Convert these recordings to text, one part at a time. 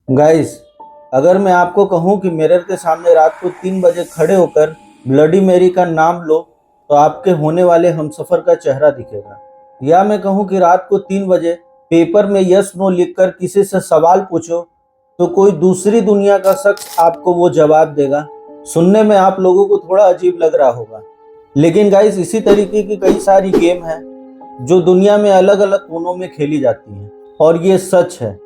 Guys, अगर मैं आपको कहूं कि मिरर के सामने रात को 3 बजे खड़े होकर ब्लडी मैरी का नाम लो तो आपके होने वाले हमसफर का चेहरा दिखेगा। या मैं कहूं कि रात को 3 बजे पेपर में यस नो लिखकर किसी से सवाल पूछो तो कोई दूसरी दुनिया का शख्स आपको वो जवाब देगा। सुनने में आप लोगों को थोड़ा अजीब लग रहा होगा, लेकिन गाइस इसी तरीके की कई सारी गेम हैं जो दुनिया में अलग अलग कोनों में खेली जाती हैं। और ये सच है,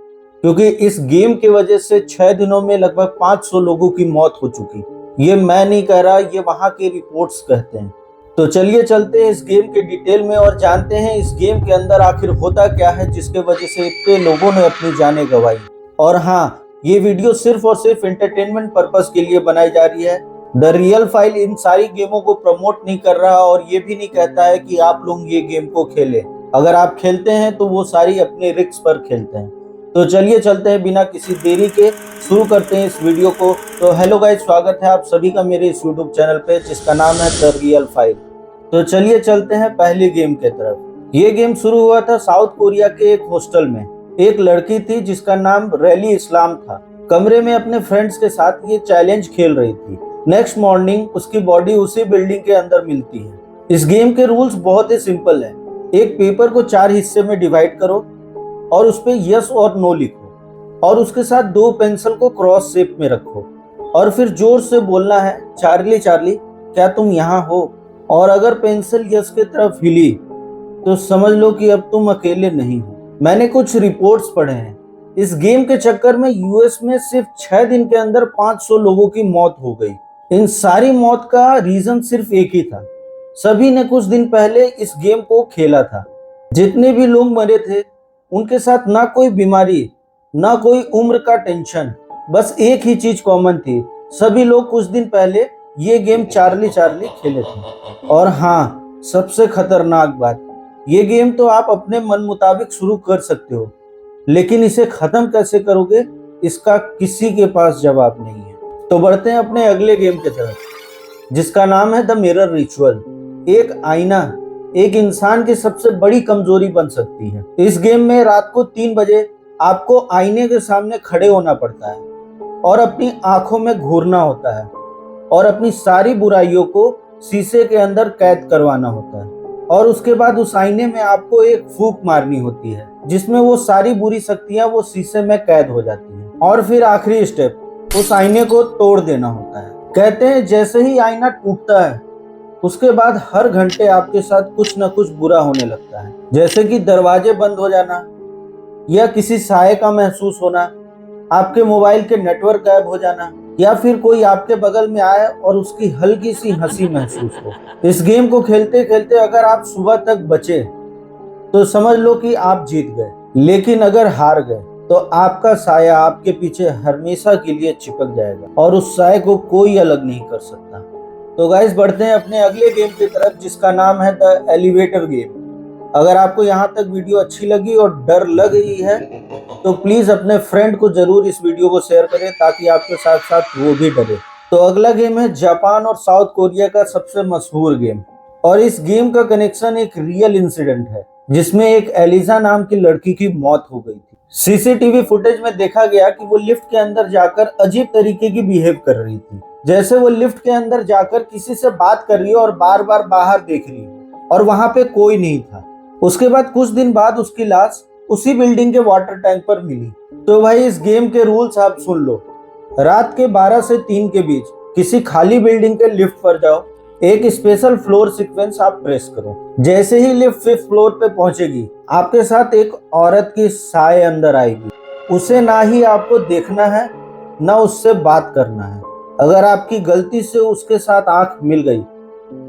क्योंकि इस गेम की वजह से 6 दिनों में लगभग 500 लोगों की मौत हो चुकी। ये मैं नहीं कह रहा, ये वहां के रिपोर्ट्स कहते हैं। तो चलिए चलते हैं इस गेम के डिटेल में और जानते हैं इस गेम के अंदर आखिर होता क्या है जिसके वजह से इतने लोगों ने अपनी जानें गंवाई। और हाँ, ये वीडियो सिर्फ और सिर्फ एंटरटेनमेंट पर्पस के लिए बनाई जा रही है। द रियल फाइल इन सारी गेमों को प्रमोट नहीं कर रहा और ये भी नहीं कहता है कि आप लोग ये गेम को खेलें। अगर आप खेलते हैं तो वो सारी अपने रिस्क पर खेलते हैं। तो चलिए चलते हैं, बिना किसी देरी के शुरू करते हैं इस वीडियो को। तो हेलो गाइस, स्वागत है आप सभी का मेरे इस यूट्यूब चैनल पे जिसका नाम है द रियल फाइल। तो चलिए चलते हैं पहली गेम के तरफ। ये गेम शुरू हुआ था साउथ कोरिया के एक हॉस्टल में। एक लड़की थी जिसका नाम रैली इस्लाम था। कमरे में अपने फ्रेंड्स के साथ ये चैलेंज खेल रही थी। नेक्स्ट मॉर्निंग उसकी बॉडी उसी बिल्डिंग के अंदर मिलती है। इस गेम के रूल्स बहुत ही सिंपल है। एक पेपर को 4 हिस्से में डिवाइड करो और उस पे यस और नो लिखो और उसके साथ 2 पेंसिल को क्रॉस शेप में रखो और फिर जोर से बोलना है, चार्ली चार्ली क्या तुम यहाँ हो। और अगर पेंसिल यस की तरफ हिली तो समझ लो कि अब तुम अकेले नहीं हो। मैंने कुछ रिपोर्ट्स पढ़े हैं, इस गेम के चक्कर में यूएस में सिर्फ 6 दिन के अंदर 500 लोगों की मौत हो गई। इन सारी मौत का रीजन सिर्फ एक ही था, सभी ने कुछ दिन पहले इस गेम को खेला था। जितने भी लोग मरे थे उनके साथ ना कोई बीमारी, ना कोई उम्र का टेंशन, बस एक ही चीज कॉमन थी, सभी लोग कुछ दिन पहले ये गेम चार्ली चार्ली खेले थे। और हाँ, सबसे खतरनाक बात, ये गेम तो आप अपने मन मुताबिक शुरू कर सकते हो, लेकिन इसे खत्म कैसे करोगे इसका किसी के पास जवाब नहीं है। तो बढ़ते हैं अपने अगले गेम की तरफ जिसका नाम है द मिरर रिचुअल। एक आईना एक इंसान की सबसे बड़ी कमजोरी बन सकती है। इस गेम में रात को 3 बजे आपको आईने के सामने खड़े होना पड़ता है और अपनी आंखों में घूरना होता है और अपनी सारी बुराइयों को शीशे के अंदर कैद करवाना होता है। और उसके बाद उस आईने में आपको एक फूंक मारनी होती है जिसमें वो सारी बुरी शक्तियां वो शीशे में कैद हो जाती हैं। और फिर आखिरी स्टेप, उस आईने को तोड़ देना होता है। कहते हैं जैसे ही आईना टूटता है उसके बाद हर घंटे आपके साथ कुछ न कुछ बुरा होने लगता है, जैसे कि दरवाजे बंद हो जाना या किसी साये का महसूस होना, आपके मोबाइल के नेटवर्क गायब हो जाना, या फिर कोई आपके बगल में आए और उसकी हल्की सी हंसी महसूस हो। इस गेम को खेलते खेलते अगर आप सुबह तक बचे तो समझ लो कि आप जीत गए, लेकिन अगर हार गए तो आपका साया आपके पीछे हमेशा के लिए चिपक जाएगा और उस साये को कोई अलग नहीं कर सकता। तो गाइस, बढ़ते हैं अपने अगले गेम की तरफ जिसका नाम है द एलिवेटर गेम। अगर आपको यहाँ तक वीडियो अच्छी लगी और डर लग रही है तो प्लीज अपने फ्रेंड को जरूर इस वीडियो को शेयर करें ताकि आपके साथ साथ वो भी डरे। तो अगला गेम है जापान और साउथ कोरिया का सबसे मशहूर गेम, और इस गेम का कनेक्शन एक रियल इंसिडेंट है जिसमें एक एलिजा नाम की लड़की की मौत हो गई थी। सीसीटीवी फुटेज में देखा गया कि वो लिफ्ट के अंदर जाकर अजीब तरीके की बिहेव कर रही थी, जैसे वो लिफ्ट के अंदर जाकर किसी से बात कर रही हो और बार बार बाहर देख रही हो, और वहां पे कोई नहीं था। उसके बाद कुछ दिन बाद उसकी लाश उसी बिल्डिंग के वाटर टैंक पर मिली। तो भाई, इस गेम के रूल्स आप सुन लो। रात के 12 से 3 के बीच किसी खाली बिल्डिंग के लिफ्ट पर जाओ, एक स्पेशल फ्लोर सीक्वेंस आप प्रेस करो। जैसे ही लिफ्ट 5th फ्लोर पे पहुंचेगी आपके साथ एक औरत की साय अंदर आएगी। उसे ना ही आपको देखना है ना उससे बात करना है। अगर आपकी गलती से उसके साथ आंख मिल गई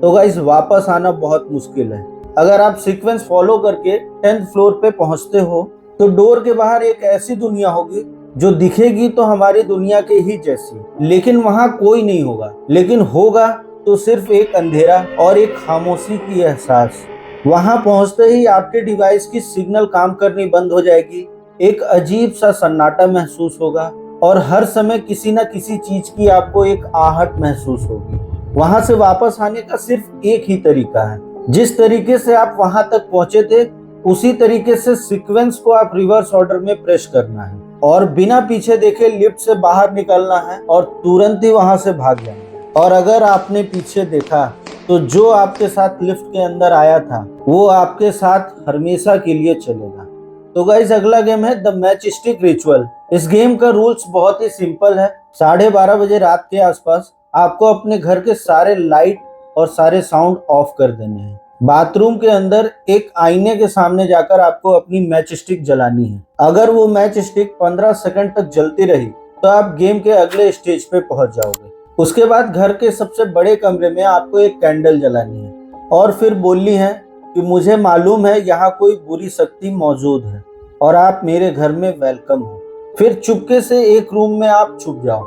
तो गाइस वापस आना बहुत मुश्किल है। अगर आप सीक्वेंस फॉलो करके 10th फ्लोर पे पहुंचते हो तो डोर के बाहर एक ऐसी दुनिया होगी जो दिखेगी तो हमारी दुनिया के ही जैसी, लेकिन वहां कोई नहीं होगा, लेकिन होगा तो सिर्फ एक अंधेरा और एक खामोशी की एहसास। वहां पहुंचते ही आपके डिवाइस की सिग्नल काम करनी बंद हो जाएगी, एक अजीब सा सन्नाटा महसूस होगा और हर समय किसी न किसी चीज की आपको एक आहट महसूस होगी। वहां से वापस आने का सिर्फ एक ही तरीका है, जिस तरीके से आप वहां तक पहुंचे थे उसी तरीके से सीक्वेंस को आप रिवर्स ऑर्डर में प्रेस करना है। और बिना पीछे देखे लिफ्ट से बाहर निकलना है और तुरंत ही वहां से भाग जाना है। और अगर आपने पीछे देखा तो जो आपके साथ लिफ्ट के अंदर आया था वो आपके साथ हमेशा के लिए चलेगा। तो गाइस अगला गेम है द मैच स्टिक रिचुअल। इस गेम का रूल्स बहुत ही सिंपल है। 12:30 बजे रात के आसपास आपको अपने घर के सारे लाइट और सारे साउंड ऑफ कर देने हैं। बाथरूम के अंदर एक आईने के सामने जाकर आपको अपनी मैच स्टिक जलानी है। अगर वो मैच स्टिक 15 सेकंड तक जलती रही तो आप गेम के अगले स्टेज पे पहुंच जाओगे। उसके बाद घर के सबसे बड़े कमरे में आपको एक कैंडल जलानी है और फिर बोलनी है कि मुझे मालूम है यहाँ कोई बुरी शक्ति मौजूद है और आप मेरे घर में वेलकम हो। फिर चुपके से एक रूम में आप छुप जाओ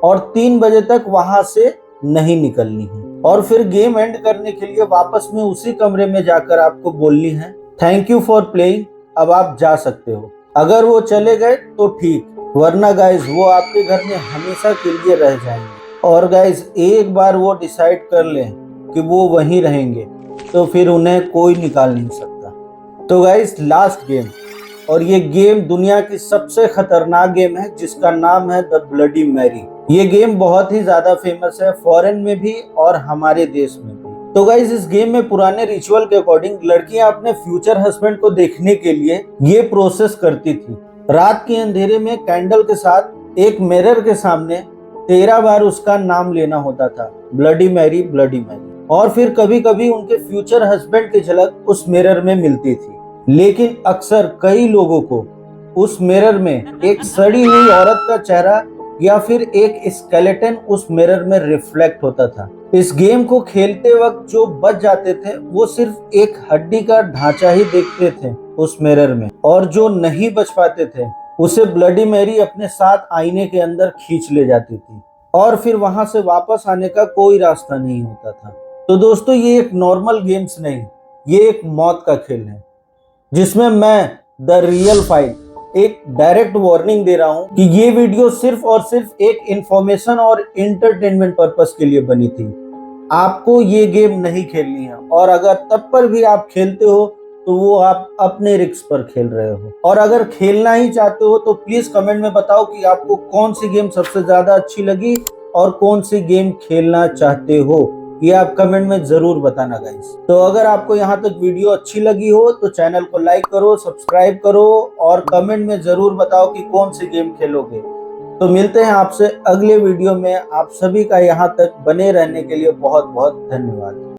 और 3 बजे तक वहां से नहीं निकलनी है। और फिर गेम एंड करने के लिए वापस में उसी कमरे में जाकर आपको बोलनी है थैंक यू फॉर प्लेइंग, अब आप जा सकते हो। अगर वो चले गए तो ठीक, वरना गाइज वो आपके घर में हमेशा के लिए रह जाएंगे। और गाइज एक बार वो डिसाइड कर लें कि वो वहीं रहेंगे तो फिर उन्हें कोई निकाल नहीं सकता। तो गाइज लास्ट गेम, और ये गेम दुनिया की सबसे खतरनाक गेम है जिसका नाम है द ब्लडी मैरी। ये गेम बहुत ही ज्यादा फेमस है फॉरेन में भी और हमारे देश में भी। तो गाइस इस गेम में पुराने रिचुअल के अकॉर्डिंग लड़कियां अपने फ्यूचर हस्बैंड को देखने के लिए ये प्रोसेस करती थी। रात के अंधेरे में कैंडल के साथ एक मिरर के सामने 13 बार उसका नाम लेना होता था, ब्लडी मैरी ब्लडी मैरी। और फिर कभी कभी उनके फ्यूचर हस्बैंड की झलक उस मिरर में मिलती थी। लेकिन अक्सर कई लोगों को उस मिरर में एक सड़ी हुई औरत का चेहरा या फिर एक स्केलेटन उस मिरर में रिफ्लेक्ट होता था। इस गेम को खेलते वक्त जो बच जाते थे वो सिर्फ एक हड्डी का ढांचा ही देखते थे उस मिरर में, और जो नहीं बच पाते थे उसे ब्लडी मैरी अपने साथ आईने के अंदर खींच ले जाती थी और फिर वहां से वापस आने का कोई रास्ता नहीं होता था। तो दोस्तों ये एक नॉर्मल गेम्स नहीं, ये एक मौत का खेल है जिसमें मैं द रियल फाइट एक डायरेक्ट वार्निंग दे रहा हूं कि ये वीडियो सिर्फ और सिर्फ एक इंफॉर्मेशन और एंटरटेनमेंट पर्पस के लिए बनी थी। आपको ये गेम नहीं खेलनी है, और अगर तब पर भी आप खेलते हो तो वो आप अपने रिस्क पर खेल रहे हो। और अगर खेलना ही चाहते हो तो प्लीज कमेंट में बताओ कि आपको कौन सी गेम सबसे ज्यादा अच्छी लगी और कौन सी गेम खेलना चाहते हो, ये आप कमेंट में जरूर बताना गाइस। तो अगर आपको यहाँ तक वीडियो अच्छी लगी हो तो चैनल को लाइक करो, सब्सक्राइब करो और कमेंट में जरूर बताओ कि कौन सी गेम खेलोगे। तो मिलते हैं आपसे अगले वीडियो में। आप सभी का यहाँ तक बने रहने के लिए बहुत बहुत धन्यवाद।